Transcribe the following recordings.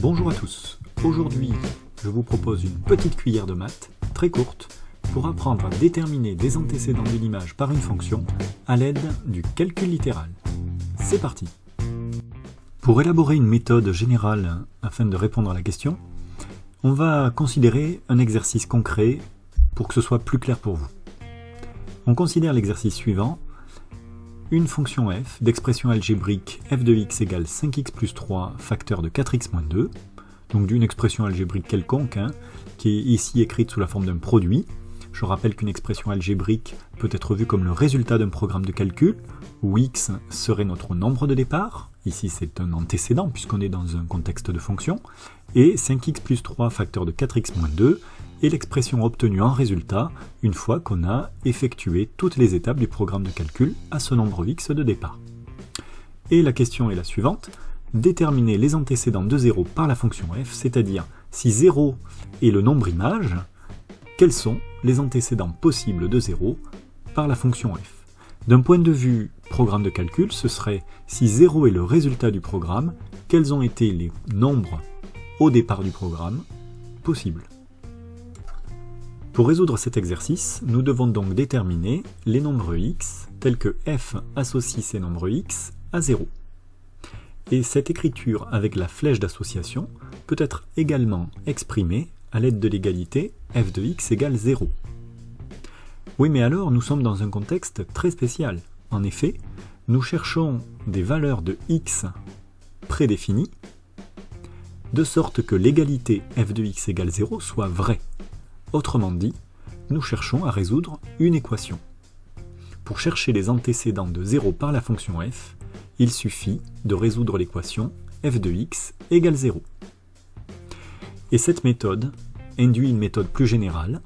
Bonjour à tous, aujourd'hui je vous propose une petite cuillère de maths, très courte, pour apprendre à déterminer des antécédents d'une image par une fonction à l'aide du calcul littéral. C'est parti! Pour élaborer une méthode générale afin de répondre à la question, on va considérer un exercice concret pour que ce soit plus clair pour vous. On considère l'exercice suivant. Une fonction f d'expression algébrique f de x égale 5x plus 3 facteur de 4x moins 2, donc d'une expression algébrique quelconque, qui est ici écrite sous la forme d'un produit. Je rappelle qu'une expression algébrique peut être vue comme le résultat d'un programme de calcul, où x serait notre nombre de départ, ici c'est un antécédent puisqu'on est dans un contexte de fonction, et 5x plus 3 facteur de 4x moins 2 est l'expression obtenue en résultat une fois qu'on a effectué toutes les étapes du programme de calcul à ce nombre x de départ. Et la question est la suivante, déterminer les antécédents de 0 par la fonction f, c'est-à-dire si 0 est le nombre image, quels sont les antécédents possibles de 0 par la fonction f. D'un point de vue programme de calcul, ce serait si 0 est le résultat du programme, quels ont été les nombres au départ du programme possibles. Pour résoudre cet exercice, nous devons donc déterminer les nombres x tels que f associe ces nombres x à 0. Et cette écriture avec la flèche d'association peut être également exprimée à l'aide de l'égalité f de x égale 0. Oui, mais alors nous sommes dans un contexte très spécial. En effet, nous cherchons des valeurs de x prédéfinies, de sorte que l'égalité f de x égale 0 soit vraie. Autrement dit, nous cherchons à résoudre une équation. Pour chercher les antécédents de 0 par la fonction f, il suffit de résoudre l'équation f de x égale 0. Et cette méthode induit une méthode plus générale.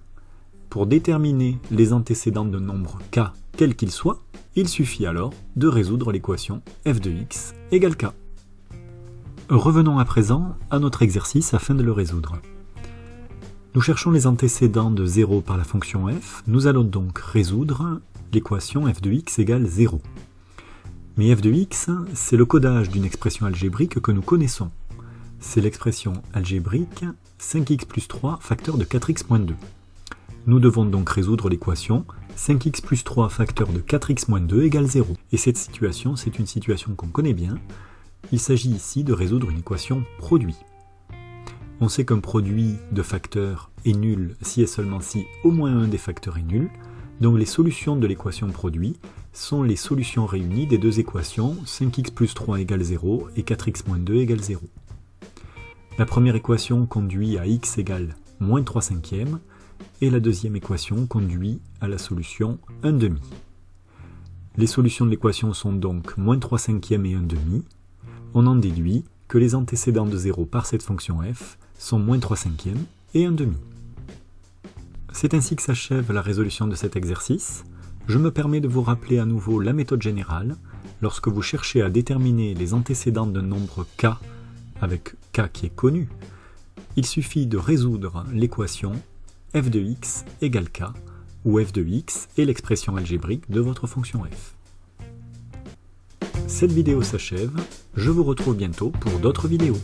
Pour déterminer les antécédents d'un nombre k, quel qu'il soit, il suffit alors de résoudre l'équation f de x égale k. Revenons à présent à notre exercice afin de le résoudre. Nous cherchons les antécédents de 0 par la fonction f, nous allons donc résoudre l'équation f de x égale 0. Mais f de x, c'est le codage d'une expression algébrique que nous connaissons. C'est l'expression algébrique 5x plus 3 facteur de 4x moins 2. Nous devons donc résoudre l'équation 5x plus 3 facteur de 4x moins 2 égale 0. Et cette situation, c'est une situation qu'on connaît bien. Il s'agit ici de résoudre une équation produit. On sait qu'un produit de facteurs est nul si et seulement si au moins un des facteurs est nul. Donc les solutions de l'équation produit sont les solutions réunies des deux équations 5x plus 3 égale 0 et 4x moins 2 égale 0. La première équation conduit à x égale moins 3 cinquièmes et la deuxième équation conduit à la solution 1 demi. Les solutions de l'équation sont donc moins 3 cinquièmes et 1 demi. On en déduit que les antécédents de 0 par cette fonction f sont moins 3 cinquièmes et 1 demi. C'est ainsi que s'achève la résolution de cet exercice. Je me permets de vous rappeler à nouveau la méthode générale. Lorsque vous cherchez à déterminer les antécédents d'un nombre k avec k qui est connu, il suffit de résoudre l'équation f de x égale k, où f de x est l'expression algébrique de votre fonction f. Cette vidéo s'achève, je vous retrouve bientôt pour d'autres vidéos.